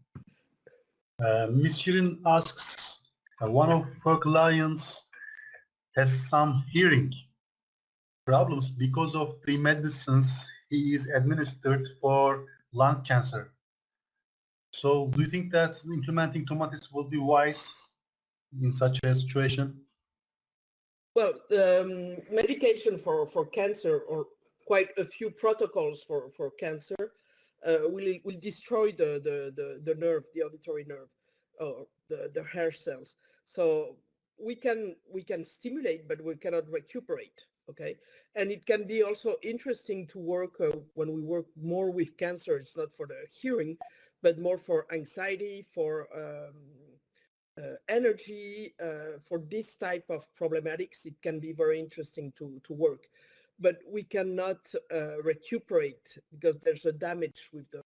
Miss Şirin asks, one of her clients has some hearing problems because of the medicines he is administered for lung cancer. So do you think that implementing Tomatis will be wise in such a situation? Well, medication for cancer, or quite a few protocols for cancer, will destroy the nerve, the auditory nerve, or the hair cells. So we can stimulate, but we cannot recuperate. Okay, and it can be also interesting to work when we work more with cancer. It's not for the hearing, but more for anxiety, for energy, for this type of problematics. It can be very interesting to work, but we cannot recuperate because there's a damage with the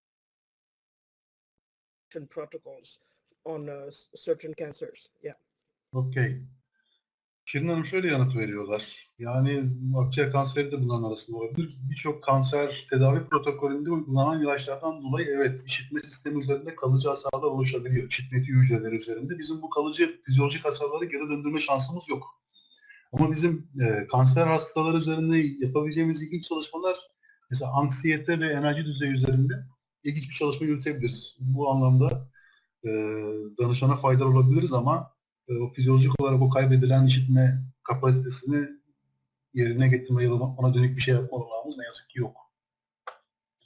protocols on certain cancers. Yeah. Okay. Şirin Hanım şöyle yanıt veriyorlar. Yani akciğer kanseri de bunların arasında olabilir. Birçok kanser tedavi protokolünde uygulanan ilaçlardan dolayı evet işitme sistemi üzerinde kalıcı hasarlar oluşabiliyor. İşitme tüy hücreleri üzerinde. Bizim bu kalıcı fizyolojik hasarları geri döndürme şansımız yok. Ama bizim kanser hastaları üzerinde yapabileceğimiz ilginç çalışmalar mesela anksiyete ve enerji düzeyi üzerinde ilginç bir çalışma yürütebiliriz. Bu anlamda danışana faydalı olabiliriz ama o fizyolojik olarak o kaybedilen işitme kapasitesini yerine getirme ya da ona dönük bir şey yapma olanağımız ne yazık ki yok.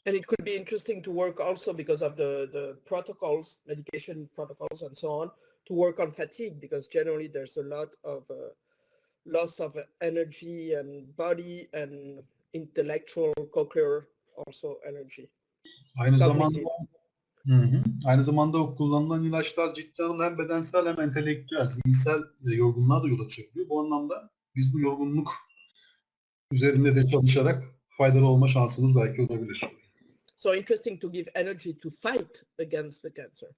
And it could be interesting to work also because of the protocols, medication protocols and so on, to work on fatigue because generally there's a lot of loss of energy and body and intellectual, cochlear also energy. Aynı zamanda o kullanılan ilaçlar ciddi anlamda hem bedensel hem entelektüel, zihinsel yorgunluğa da yol açabiliyor. Bu anlamda biz bu yorgunluk üzerinde de çalışarak faydalı olma şansımız belki olabilir. So interesting to give energy to fight against the cancer.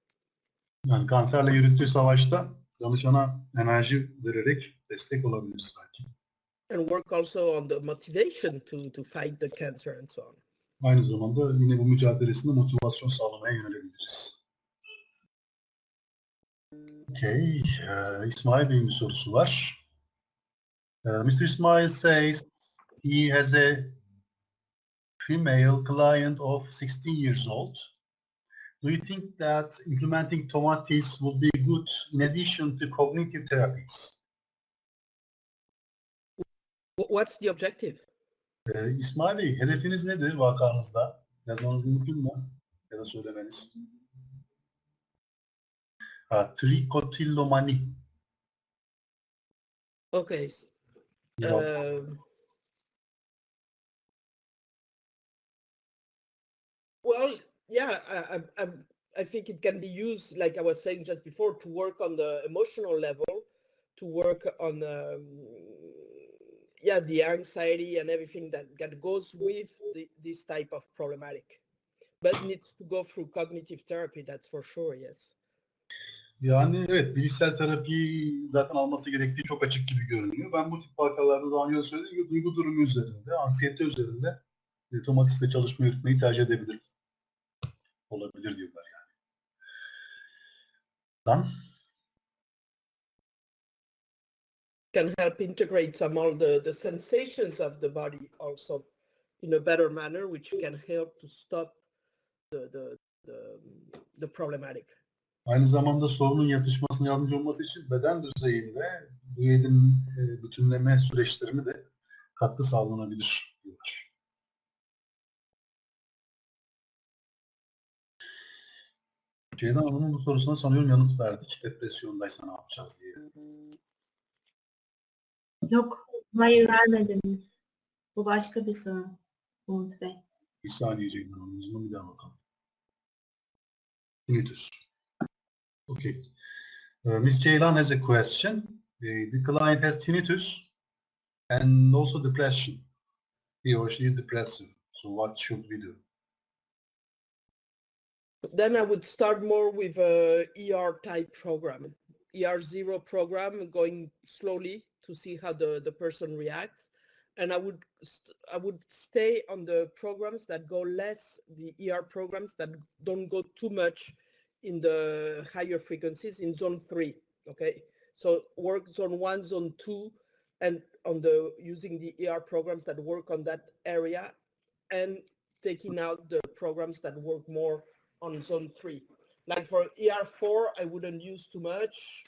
Yani kanserle yürüttüğü savaşta danışana enerji vererek destek olabiliriz belki. And work also on the motivation to fight the cancer and so on. Aynı zamanda yine bu mücadelesinde motivasyon sağlamaya yönelebiliriz. Okay, İsmail Bey'in bir sorusu var. Mr. İsmail says he has a female client of 16 years old. Do you think that implementing Tomatis will be good in addition to cognitive therapies? What's the objective? İsmail Bey, hedefiniz nedir vakanızda? Yazmanız mümkün mü? Ya da söylemeniz. Trikotillomani. Okay. Well, yeah, I think it can be used, like I was saying just before, to work on the emotional level, to work on the anxiety and everything that goes with this type of problematic. But needs to go through cognitive therapy, that's for sure, yes. Yani evet, bilişsel terapiyi zaten alması gerektiği çok açık gibi görünüyor. Ben bu tip vakalarda daha önce söylediğim gibi duygu durumu üzerinde, anksiyete üzerinde Tomatis'te çalışma yürütmeyi tercih edebilirim. Olabilir diyorlar yani. Tamam. Can help integrate some all the sensations of the body also in a better manner, which can help to stop the problematic. Aynı zamanda sorunun yatışmasına yardımcı olması için beden düzeyinde bu yedim bütünleme süreçlerine de katkı sağlanabilir diyorlar. Ceyda Hanım'ın bu sorusuna sanıyorum yanıt verdik. Depresyondaysa ne yapacağız diye. Yok, hayır vermediniz. Bu başka bir soru. Umut Bey. Bir saniye Ceyda Hanım'ın bir daha bakalım. Tinnitus. Okay. Ms. Ceylan has a question. The client has tinnitus and also depression. He or she is depressive. So what should we do? Then I would start more with a ER type program, ER0 program, going slowly to see how the person reacts. And I would stay on the programs that go less, the ER programs that don't go too much in the higher frequencies in zone 3. Okay, so work zone 1, zone 2, and on the using the ER programs that work on that area, and taking out the programs that work more on zone 3. Like for ER4, I wouldn't use too much.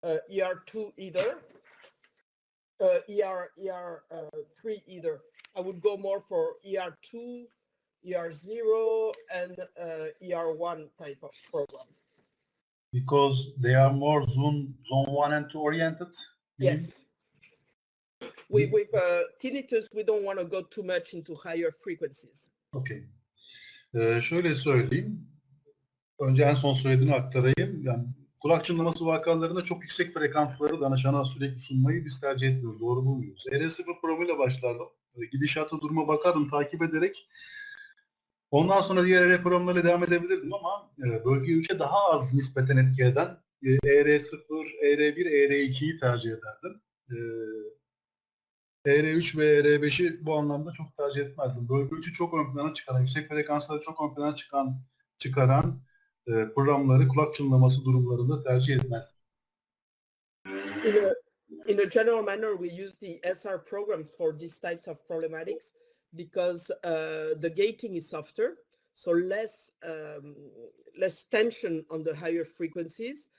ER2 either. ER3 either. I would go more for ER2, ER0, and ER1 type of program. Because they are more zone 1 and 2 oriented? Yes. With tinnitus, we don't want to go too much into higher frequencies. Okay. Şöyle söyleyeyim. Önce en son söylediğini aktarayım. Yani kulak çınlaması vakalarında çok yüksek frekansları danışana sürekli sunmayı biz tercih etmiyoruz. Doğru bulmuyoruz. ER0 programıyla başlardım. Gidişata duruma bakardım takip ederek. Ondan sonra diğer ER programlarıyla devam edebilirdim ama bölge 3'e daha az nispeten etki eden ER0, ER1, ER2'yi tercih ederdim. ER3 ve ER5'i bu anlamda çok tercih etmezdim. Bölge 3'ü çok ön plana çıkaran, yüksek frekansları çok ön plana çıkaran programları kulak çınlaması durumlarında tercih etmezdim. In a general manner, we use the SR programs for these types of problematics because the gating is softer, so less tension on the higher frequencies,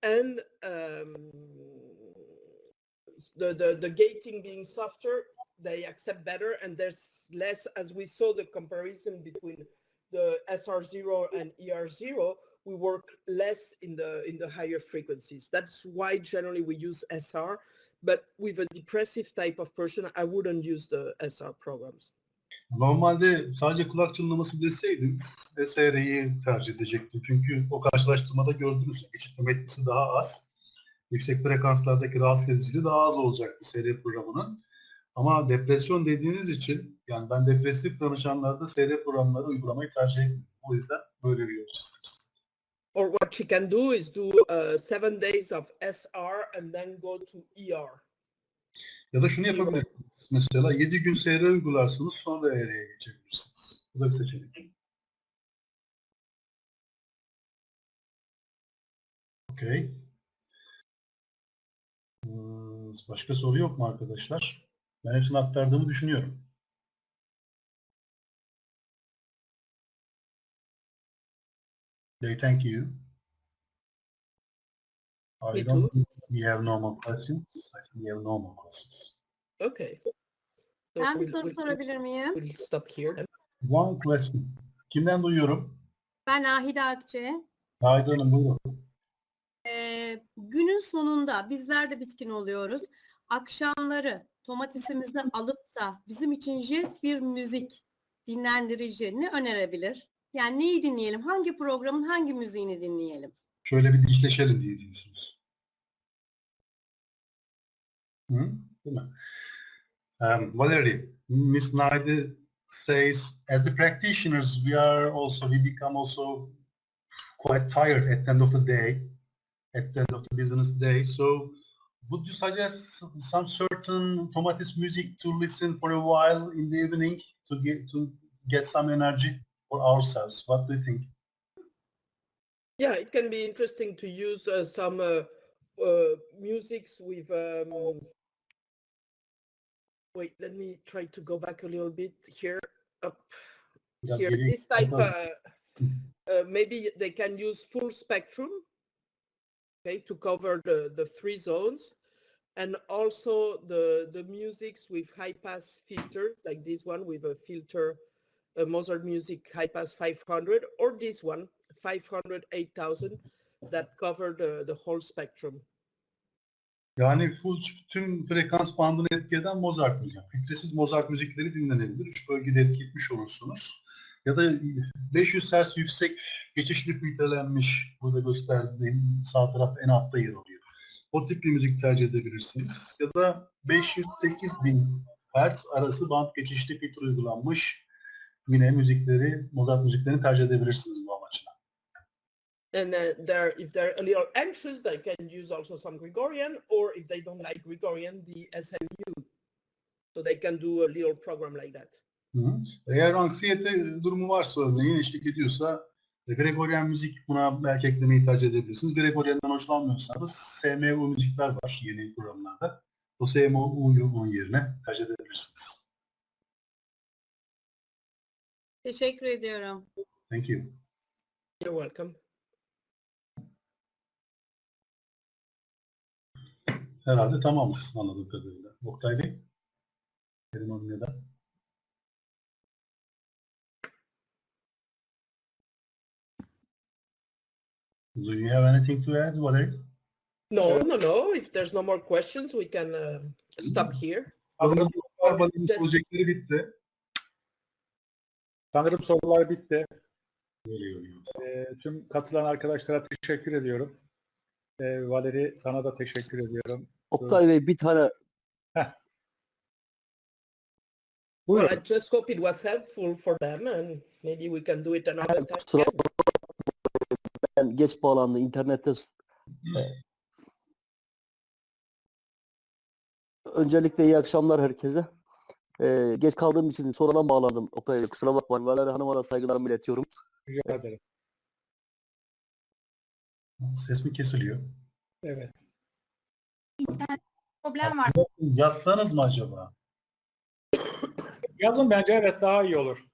and the gating being softer, they accept better, and there's less, as we saw the comparison between the SR0 and ER0, we work less in the higher frequencies. That's why generally we use SR, but with a depressive type of person, I wouldn't use the SR programs. Normalde sadece kulak çınlaması deseydiniz SR'yi tercih edecektim. Çünkü o karşılaştırmada gördünüz geçitleme etkisi daha az. Yüksek frekanslardaki rahatsız ediciliği daha az olacaktı SR programının. Ama depresyon dediğiniz için, yani ben depresif danışanlarda SR programları uygulamayı tercih etmiyorum. O yüzden böyle bir yol çizdim. Or what she can do is do 7 days of SR and then go to ER. Ya da şunu yapabilirsiniz. Mesela 7 gün SR uygularsınız, sonra ER'ye geçebilirsiniz. Bu da bir seçenek. Okay. Başka soru yok mu arkadaşlar? Ben hepsini aktardığımı düşünüyorum. Okay, thank you. I don't think we have no more questions. I think we have no more questions. Okay. So Ben bir soru sorabilir miyim? we'll stop here. One question. Kimden duyuyorum? Ben Nahide Akçe. Haydi Hanım buyurun. Günün sonunda bizler de bitkin oluyoruz. Akşamları tomatisimizi alıp da bizim için jet bir müzik dinlendirici ne önerebilir? Yani neyi dinleyelim? Hangi programın hangi müziğini dinleyelim? Şöyle bir dişleşelim diye diyorsunuz. Hı? Değil mi? Valerie, Miss Naide says, as the practitioners, we become also quite tired at the end of the day, at the end of the business day. So, would you suggest some certain Tomatis music to listen for a while in the evening to get some energy for ourselves? What do you think? Yeah, it can be interesting to use some musics with. Wait, let me try to go back a little bit here. Up Biraz here, geri- this type. Maybe they can use full spectrum, okay, to cover the three zones, and also the musics with high pass filters, like this one with a filter, a Mozart Music high pass 500, or this one 500 8000 that cover the whole spectrum. Yani tüm frekans bandını etki eden Mozart müziği. Filtresiz Mozart müzikleri dinlenebilir. Üç bölgede etki etmiş olursunuz. Ya da 500 Hz yüksek geçişli filtrelenmiş, burada gösterdiğim sağ tarafta en altta yer alıyor. O tip bir müzik tercih edebilirsiniz. Ya da 500-8000 Hz arası band geçişli filtre uygulanmış yine müzikleri, Mozart müziklerini tercih edebilirsiniz bu amaçla. And if they're a little anxious, they can use also some Gregorian, or if they don't like Gregorian, the SMU. So they can do a little program like that. Hı. Eğer anksiyete durumu varsa örneğin eşlik ediyorsa Gregorian müzik buna belki eklemeyi tercih edebilirsiniz. Gregorian'dan hoşlanmıyorsanız SMU müzikler var yeni programlarda. O SMU'yu onun yerine tercih edebilirsiniz. Teşekkür ediyorum. Thank you. You're welcome. Herhalde tamamız anladığım kadarıyla. Oktay Bey? Benim adım ya da. Do you have anything to add, Valerie? No. If there's no more questions, we can stop here. Sanırım, Valeri'nin projeleri bitti. sanırım sorular bitti. Böyle görüyorum. Tüm katılan arkadaşlara teşekkür ediyorum. Valeri sana da teşekkür ediyorum. Oktay Bey bir tane Buyurun. Well, I just hope it was helpful for them, and maybe we can do it another time. kusura ben geç bağlandı internette. Öncelikle iyi akşamlar herkese. Geç kaldığım için sonradan bağlandım. Oktay Bey kusura bakmayın. Valeri Hanım'a da saygılarımı iletiyorum. Rica ederim. Ses mi kesiliyor? Evet. İnternet problem var. Yazsanız mı acaba? Yazın bence evet daha iyi olur.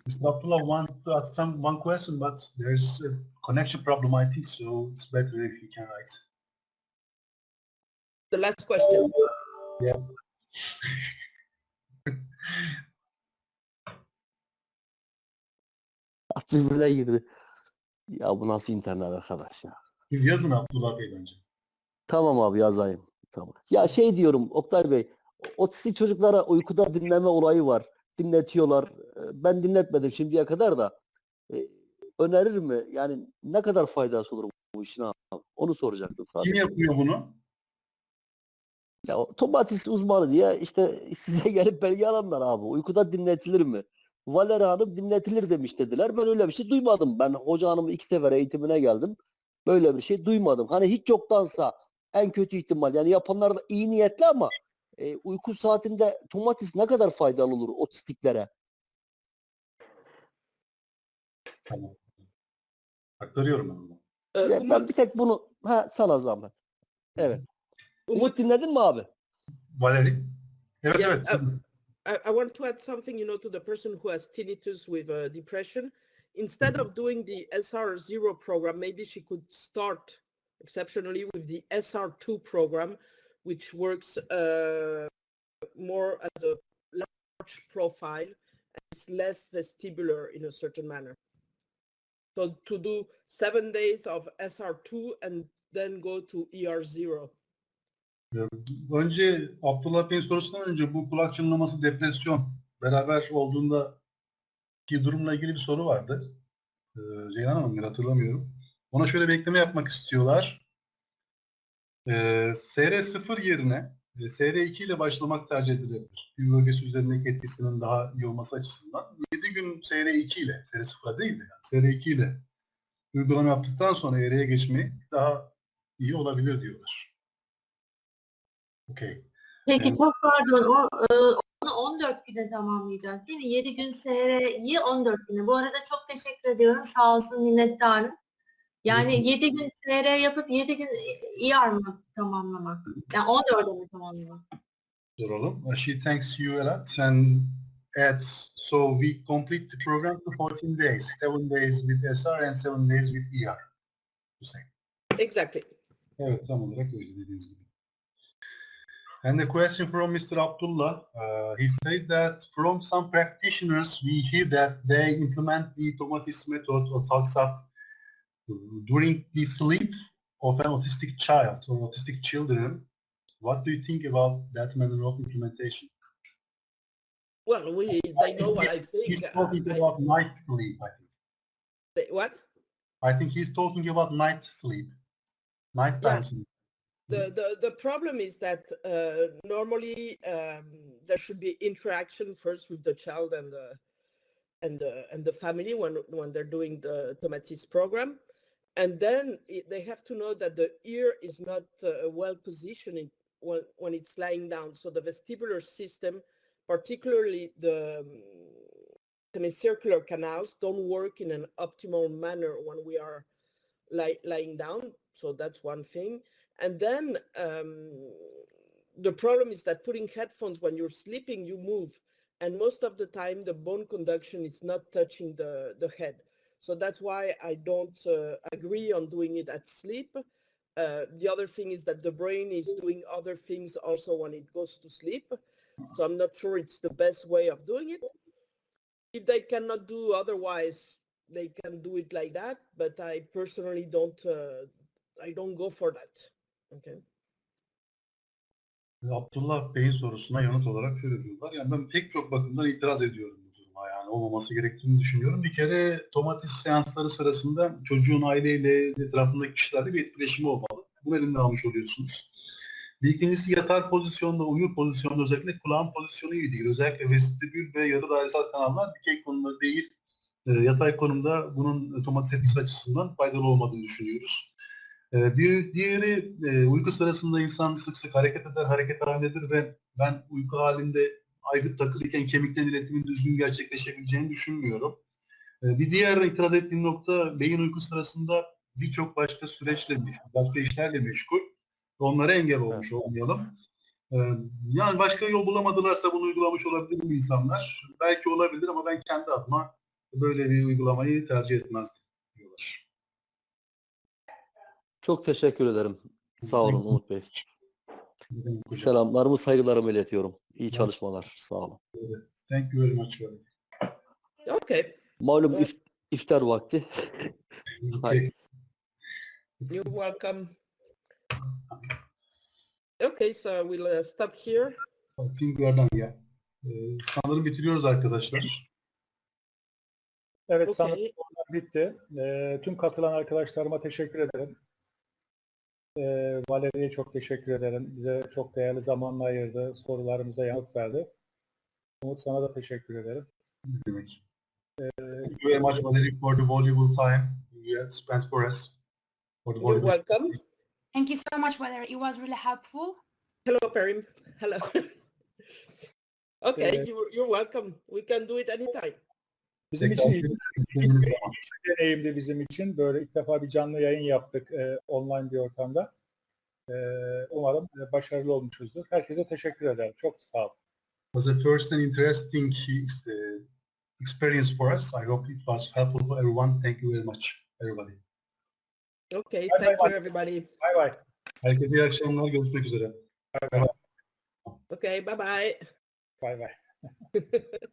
Mr. Abdullah want to ask one question, but there's a connection problem, I think, so it's better if you can write. The last question. Yeah. Birbirine girdi. Ya bu nasıl internet arkadaş ya. Siz yazın Abdullah Bey bence. Tamam abi yazayım. Tamam. Ya şey diyorum Oktay Bey, otistik çocuklara uykuda dinleme olayı var. Dinletiyorlar. Ben dinletmedim şimdiye kadar da. Önerir mi? Yani ne kadar faydası olur bu işin abi? Onu soracaktım sadece. Kim yapıyor bunu? Ya Tomatis uzmanı diye işte size gelip belge alanlar abi. Uykuda dinletilir mi? Valeri Hanım dinletilir demiş dediler. Ben öyle bir şey duymadım. Ben hoca hanımın 2 sefer eğitimine geldim. Böyle bir şey duymadım. Hani hiç yoktansa en kötü ihtimal yani yapanlar da iyi niyetli ama uyku saatinde Tomatis ne kadar faydalı olur otistiklere? Tamam. Aktarıyorum ben onu. Size ben bir tek bunu sana zahmet. Evet. Umut dinledin mi abi? Valeri? Evet, Yes, evet. I want to add something, to the person who has tinnitus with depression. Instead of doing the SR0 program, maybe she could start exceptionally with the SR2 program, which works more as a large profile and it's less vestibular in a certain manner. So to do 7 days of SR2 and then go to ER0. Önce Abdullah Bey'in sorusundan önce bu kulak çınlaması depresyon beraber olduğunda ki durumla ilgili bir soru vardı. Ceylan Hanım hatırlamıyorum. Ona şöyle bir ekleme yapmak istiyorlar. SR0 yerine SR2 ile başlamak tercih edilebilir. Bir bölgesi üzerindeki etkisinin daha iyi olması açısından. 7 gün SR2 ile, SR0'a değil de yani SR2 ile uygulama yaptıktan sonra ER'ye geçmeyi daha iyi olabilir diyorlar. Okay. Peki çok pardon, onu 14 güne tamamlayacağız değil mi? 7 gün SR'yi 14 güne. Bu arada çok teşekkür ediyorum. Sağ olsun, minnettarım. Yani 7 gün SR yapıp 7 gün ER mı tamamlamak? Yani 14'e mi tamamlamak? Soralım. She thanks you a lot and adds, so we complete the program for 14 days. 7 days with SR and 7 days with ER. Exactly. Evet, tam olarak öyle dediğiniz gibi. And the question from Mr. Abdullah, he says that from some practitioners we hear that they implement the Tomatis method or talks up during the sleep of an autistic child or autistic children. What do you think about that manner of implementation? Well, they know what I think. He's talking about night sleep, I think. What? I think he's talking about night sleep, nighttime sleep. The problem is that normally there should be interaction first with the child and the family when they're doing the Tomatis program, and then they have to know that the ear is not well positioned when it's lying down. So the vestibular system, particularly the semicircular canals, don't work in an optimal manner when we are lying down. So that's one thing. And then the problem is that putting headphones when you're sleeping, you move. And most of the time, the bone conduction is not touching the head. So that's why I don't agree on doing it at sleep. The other thing is that the brain is doing other things also when it goes to sleep. So I'm not sure it's the best way of doing it. If they cannot do otherwise, they can do it like that. But I personally don't go for that. Okay. Abdullah Bey'in sorusuna yanıt olarak şöyle diyorlar. Yani ben pek çok bakımdan itiraz ediyorum bu duruma. Yani olmaması gerektiğini düşünüyorum. Bir kere Tomatis seansları sırasında çocuğun aileyle, etrafındaki kişilerle bir etkileşimi olmalı. Bunu elinden almış oluyorsunuz. Bir ikincisi yatar pozisyonda, uyur pozisyonda özellikle kulağın pozisyonu iyi değil. Özellikle vestibül ve yarı dairesel kanallar dikey konumda değil, yatay konumda bunun Tomatis etkisi açısından faydalı olmadığını düşünüyoruz. Bir diğeri uyku sırasında insan sık sık hareket eder, hareket halindedir ve ben uyku halinde aygıt takılıyken kemikten iletimin düzgün gerçekleşebileceğini düşünmüyorum. Bir diğer itiraz ettiğim nokta beyin uyku sırasında birçok başka süreçle meşgul, başka işlerle meşgul. Onlara engel olmuş olmayalım. Yani başka yol bulamadılarsa bunu uygulamış olabilir mi insanlar? Belki olabilir ama ben kendi adıma böyle bir uygulamayı tercih etmezdim diyorlar. Çok teşekkür ederim. Sağ olun Umut Bey. Selamlarımı, saygılarımı iletiyorum. İyi çalışmalar. Sağ olun. Thank you very much. Okay. Malum iftar vakti. Okay. You're welcome. Okay, so we'll stop here. I think we are done, yeah. Sanırım bitiriyoruz arkadaşlar. Evet, Okay. sanırım bitti. Tüm katılan arkadaşlarıma teşekkür ederim. Valeri'ye çok teşekkür ederim. Bize çok değerli zamanla ayırdı. Sorularımıza yanıt verdi. Umut, sana da teşekkür ederim. Ne demek? Thank you very much, Valerie, for the valuable time you have spent for us. You're welcome. Thank you so much, Valerie. It was really helpful. Hello, Perim. Hello. Okay, you're welcome. We can do it anytime. Bizim için iyi bir deneyimdi bizim için. Böyle ilk defa bir canlı yayın yaptık online bir ortamda. Umarım başarılı olmuşuzdur. Herkese teşekkür ederim. Çok sağ olun. It was a first and interesting experience for us. I hope it was helpful for everyone. Thank you very much, everybody. Okay, Bye, thank bye, you, everybody. Bye bye. Herkese iyi akşamlar. Görüşmek üzere. Okay, bye-bye. Bay bay.